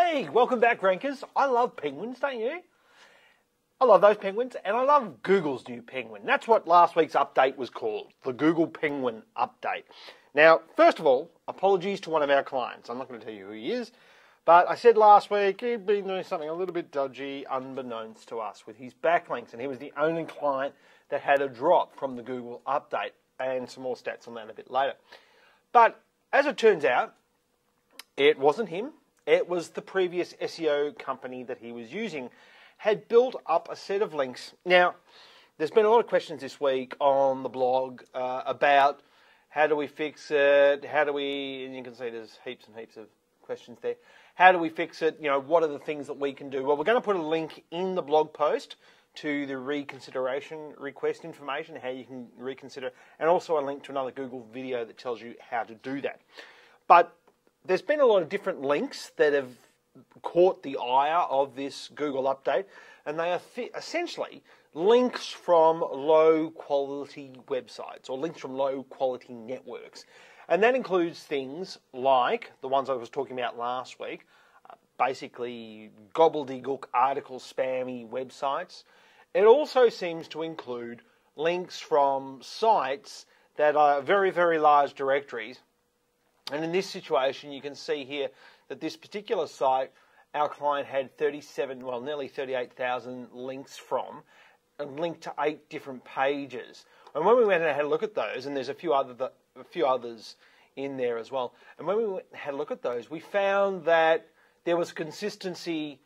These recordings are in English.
Hey, welcome back, Rankers. I love penguins, don't you? I love those penguins, and I love Google's new penguin. That's what last week's update was called, the Google Penguin Update. Now, first of all, apologies to one of our clients. I'm not going to tell you who he is, but I said last week he'd been doing something a little bit dodgy, unbeknownst to us, with his backlinks, and he was the only client that had a drop from the Google Update, and some more stats on that a bit later. But as it turns out, it wasn't him. It was the previous SEO company that he was using had built up a set of links. Now, there's been a lot of questions this week on the blog about how do we fix it, and you can see there's heaps and heaps of questions there. How do we fix it? You know, what are the things that we can do? Well, we're going to put a link in the blog post to the reconsideration request information, how you can reconsider, and also a link to another Google video that tells you how to do that. But there's been a lot of different links that have caught the ire of this Google update, and they are essentially links from low-quality websites or links from low-quality networks. And that includes things like the ones I was talking about last week, basically gobbledygook article spammy websites. It also seems to include links from sites that are very, very large directories. And in this situation, you can see here that this particular site, our client had nearly 38,000 links from, and linked to 8 different pages. And when we went and had a look at those, and there's a few others in there as well, and when we went and had a look at those, we found that there was consistency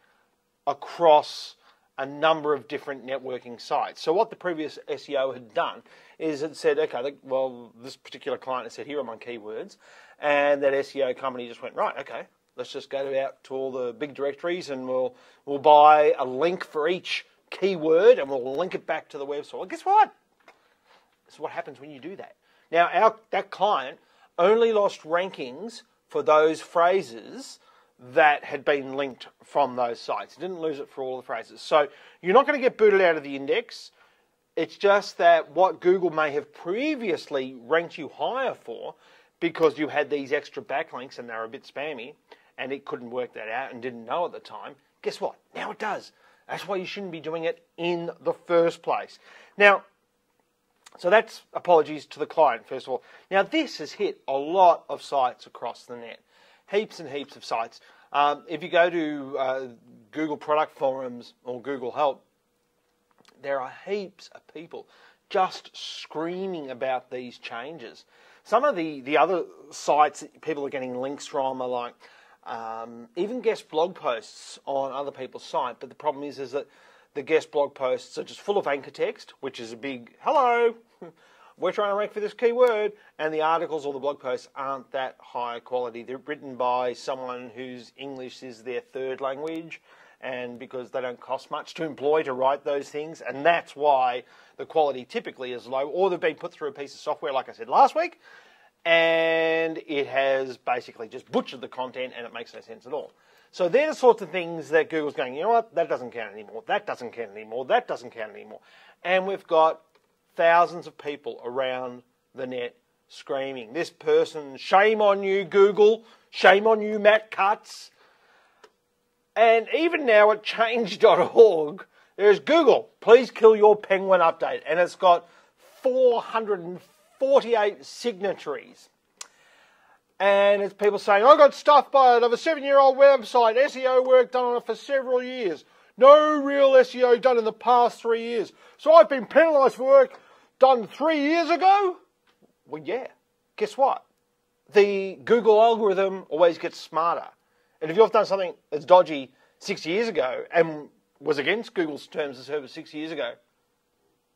across a number of different networking sites. So what the previous SEO had done is it said, okay, well, this particular client had said, here are my keywords, and that SEO company just went, right, okay, let's just go out to all the big directories and we'll buy a link for each keyword and we'll link it back to the website. Well, guess what? This is what happens when you do that. Now, that client only lost rankings for those phrases that had been linked from those sites. It didn't lose it for all the phrases. So you're not going to get booted out of the index. It's just that what Google may have previously ranked you higher for, because you had these extra backlinks and they were a bit spammy, and it couldn't work that out and didn't know at the time, guess what? Now it does. That's why you shouldn't be doing it in the first place. Now, so that's apologies to the client, first of all. Now, this has hit a lot of sites across the net. Heaps and heaps of sites. If you go to Google product forums or Google Help, there are heaps of people just screaming about these changes. Some of the other sites that people are getting links from are like even guest blog posts on other people's site. But the problem is that the guest blog posts are just full of anchor text, which is a big, hello, we're trying to rank for this keyword, and the articles or the blog posts aren't that high quality. They're written by someone whose English is their third language, and because they don't cost much to employ to write those things, and that's why the quality typically is low, or they've been put through a piece of software, like I said last week, and it has basically just butchered the content, and it makes no sense at all. So they're the sorts of things that Google's going, you know what, that doesn't count anymore, that doesn't count anymore, that doesn't count anymore. And we've got thousands of people around the net screaming, this person, shame on you, Google, shame on you, Matt Cutts. And even now at change.org, there's Google, please kill your penguin update. And it's got 448 signatories. And it's people saying, I got stuffed by it of a 7-year-old website, SEO work done on it for several years. No real SEO done in the past 3 years. So I've been penalised for work done 3 years ago? Well, yeah. Guess what? The Google algorithm always gets smarter. And if you've done something that's dodgy 6 years ago and was against Google's terms of service 6 years ago,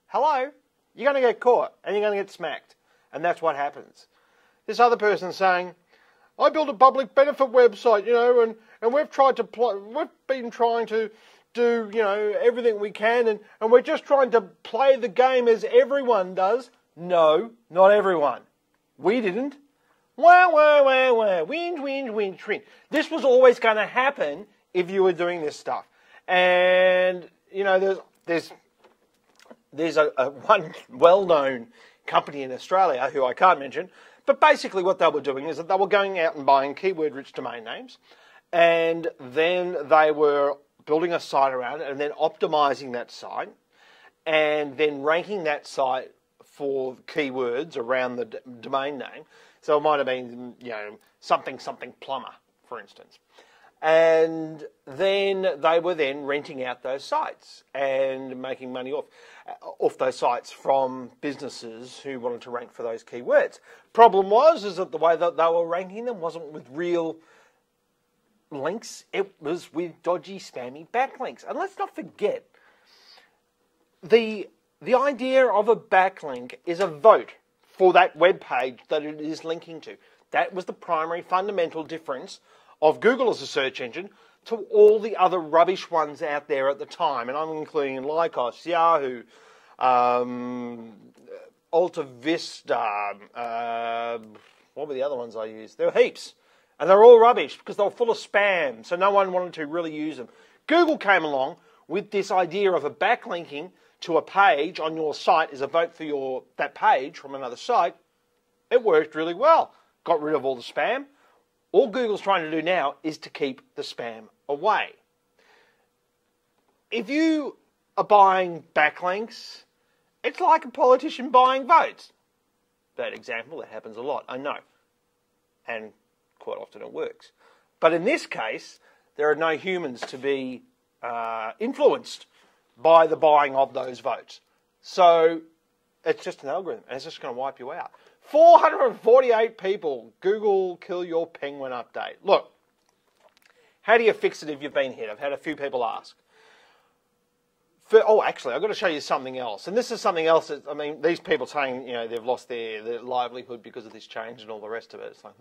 hello, you're going to get caught and you're going to get smacked. And that's what happens. This other person saying, I built a public benefit website, you know, and we've been trying to do, you know, everything we can, and we're just trying to play the game as everyone does. No, not everyone. We didn't. Wah, wah, wah, wah. Whinge, whinge, whinge, whinge. This was always going to happen if you were doing this stuff. And, you know, there's a one well-known company in Australia who I can't mention, but basically what they were doing is that they were going out and buying keyword-rich domain names, and then they were building a site around it and then optimizing that site and then ranking that site for keywords around the domain name. So it might have been, something plumber, for instance. And then they were then renting out those sites and making money off those sites from businesses who wanted to rank for those keywords. Problem is that the way that they were ranking them wasn't with real links, it was with dodgy, spammy backlinks. And let's not forget, the idea of a backlink is a vote for that web page that it is linking to. That was the primary fundamental difference of Google as a search engine to all the other rubbish ones out there at the time. And I'm including Lycos, Yahoo, Alta Vista, what were the other ones I used? There were heaps. And they're all rubbish because they were full of spam, so no one wanted to really use them. Google came along with this idea of a backlinking to a page on your site as a vote for that page from another site. It worked really well. Got rid of all the spam. All Google's trying to do now is to keep the spam away. If you are buying backlinks, it's like a politician buying votes. Bad example, that happens a lot, I know. And quite often it works. But in this case, there are no humans to be influenced by the buying of those votes. So it's just an algorithm, and it's just going to wipe you out. 448 people, Google kill your penguin update. Look, how do you fix it if you've been hit? I've had a few people ask. Actually, I've got to show you something else. And this is something else that, these people saying, they've lost their livelihood because of this change and all the rest of it. It's like,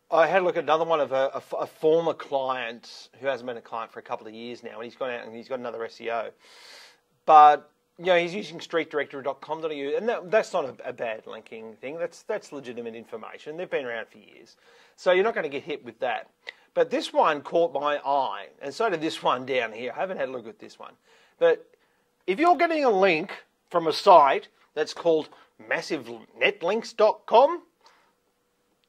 I had a look at another one of a former client who hasn't been a client for a couple of years now, and he's gone out and he's got another SEO. But, he's using streetdirectory.com.au, and that's not a bad linking thing. That's legitimate information. They've been around for years. So you're not going to get hit with that. But this one caught my eye, and so did this one down here. I haven't had a look at this one. But if you're getting a link from a site that's called massivenetlinks.com,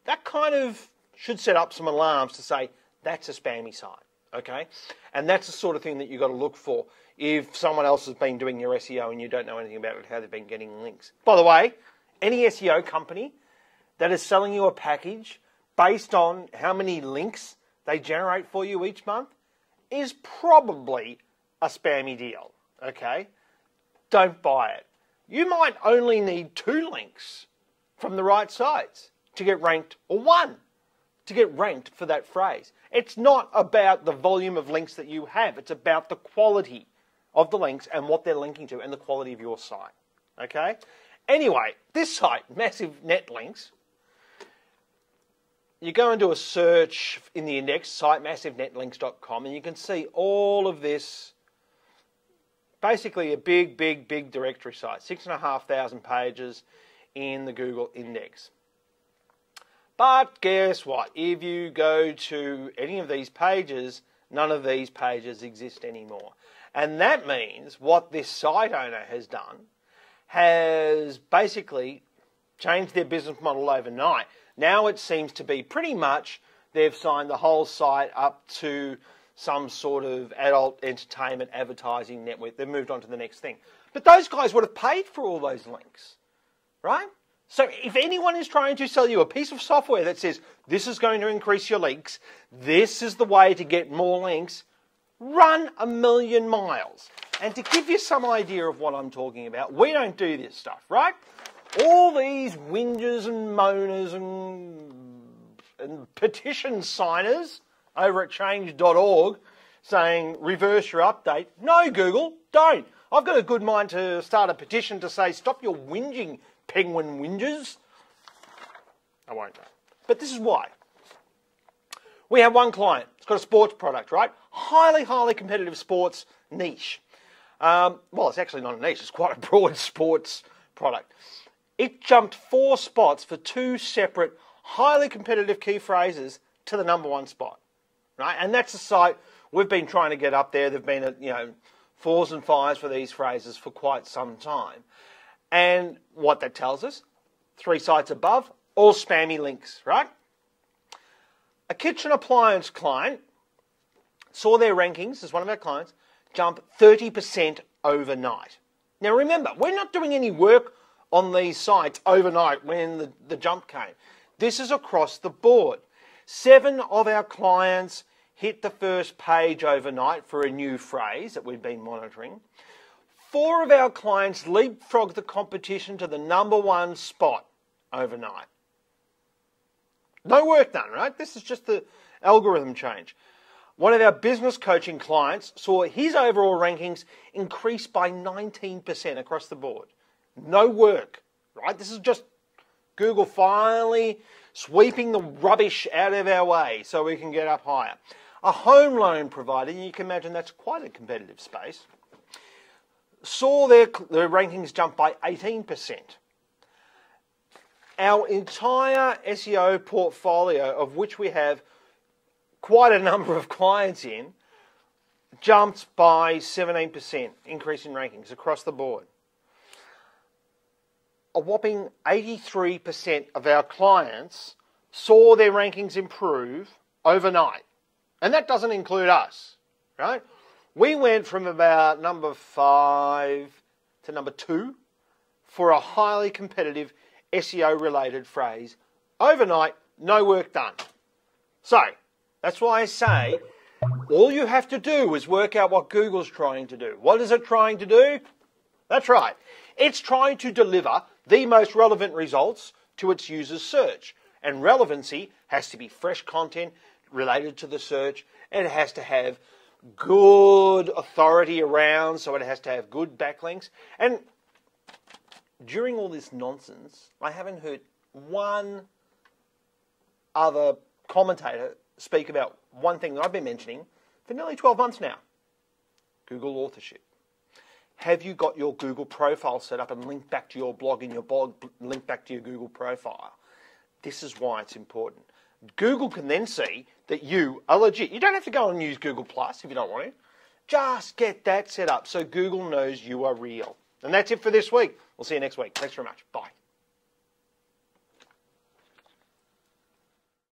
that kind of should set up some alarms to say that's a spammy site, okay? And that's the sort of thing that you've got to look for if someone else has been doing your SEO and you don't know anything about it, how they've been getting links. By the way, any SEO company that is selling you a package based on how many links they generate for you each month is probably a spammy deal, okay? Don't buy it. You might only need 2 links from the right sites to get ranked, or 1 to get ranked for that phrase. It's not about the volume of links that you have. It's about the quality of the links and what they're linking to and the quality of your site. Okay? Anyway, this site, Massive Net Links, you go and do a search in the index, site massivenetlinks.com, and you can see all of this, basically a big directory site, 6,500 pages in the Google index. But guess what? If you go to any of these pages, none of these pages exist anymore. And that means what this site owner has done has basically changed their business model overnight. Now it seems to be pretty much they've signed the whole site up to some sort of adult entertainment advertising network. They've moved on to the next thing. But those guys would have paid for all those links, right? So if anyone is trying to sell you a piece of software that says, this is going to increase your links, this is the way to get more links, run a million miles. And to give you some idea of what I'm talking about, we don't do this stuff, right? All these whingers and moaners and petition signers over at change.org saying, reverse your update. No, Google, don't. I've got a good mind to start a petition to say, stop your whinging, penguin whingers. I won't know. But this is why. We have one client. It's got a sports product, right? Highly competitive sports niche. Well, it's actually not a niche. It's quite a broad sports product. It jumped 4 spots for 2 separate, highly competitive key phrases to the #1 spot, right? And that's a site we've been trying to get up there. There've been, 4s and 5s for these phrases for quite some time. And what that tells us, 3 sites above, all spammy links, right? A kitchen appliance client saw their rankings, as one of our clients, jump 30% overnight. Now remember, we're not doing any work on these sites overnight when the jump came. This is across the board. 7 of our clients hit the first page overnight for a new phrase that we've been monitoring. 4 of our clients leapfrogged the competition to the #1 spot overnight. No work done, right? This is just the algorithm change. One of our business coaching clients saw his overall rankings increase by 19% across the board. No work, right? This is just Google finally sweeping the rubbish out of our way so we can get up higher. A home loan provider, you can imagine that's quite a competitive space, saw their rankings jump by 18%. Our entire SEO portfolio, of which we have quite a number of clients in, jumped by 17% increase in rankings across the board. A whopping 83% of our clients saw their rankings improve overnight. And that doesn't include us, right? We went from about #5 to #2 for a highly competitive SEO-related phrase. Overnight, no work done. So, that's why I say all you have to do is work out what Google's trying to do. What is it trying to do? That's right. It's trying to deliver the most relevant results to its users' search. And relevancy has to be fresh content related to the search. And it has to have good authority around, so it has to have good backlinks. And during all this nonsense, I haven't heard one other commentator speak about one thing that I've been mentioning for nearly 12 months now. Google authorship. Have you got your Google profile set up and linked back to your blog, and your blog linked back to your Google profile? This is why it's important. Google can then see that you are legit. You don't have to go and use Google Plus if you don't want to. Just get that set up so Google knows you are real. And that's it for this week. We'll see you next week. Thanks very much. Bye.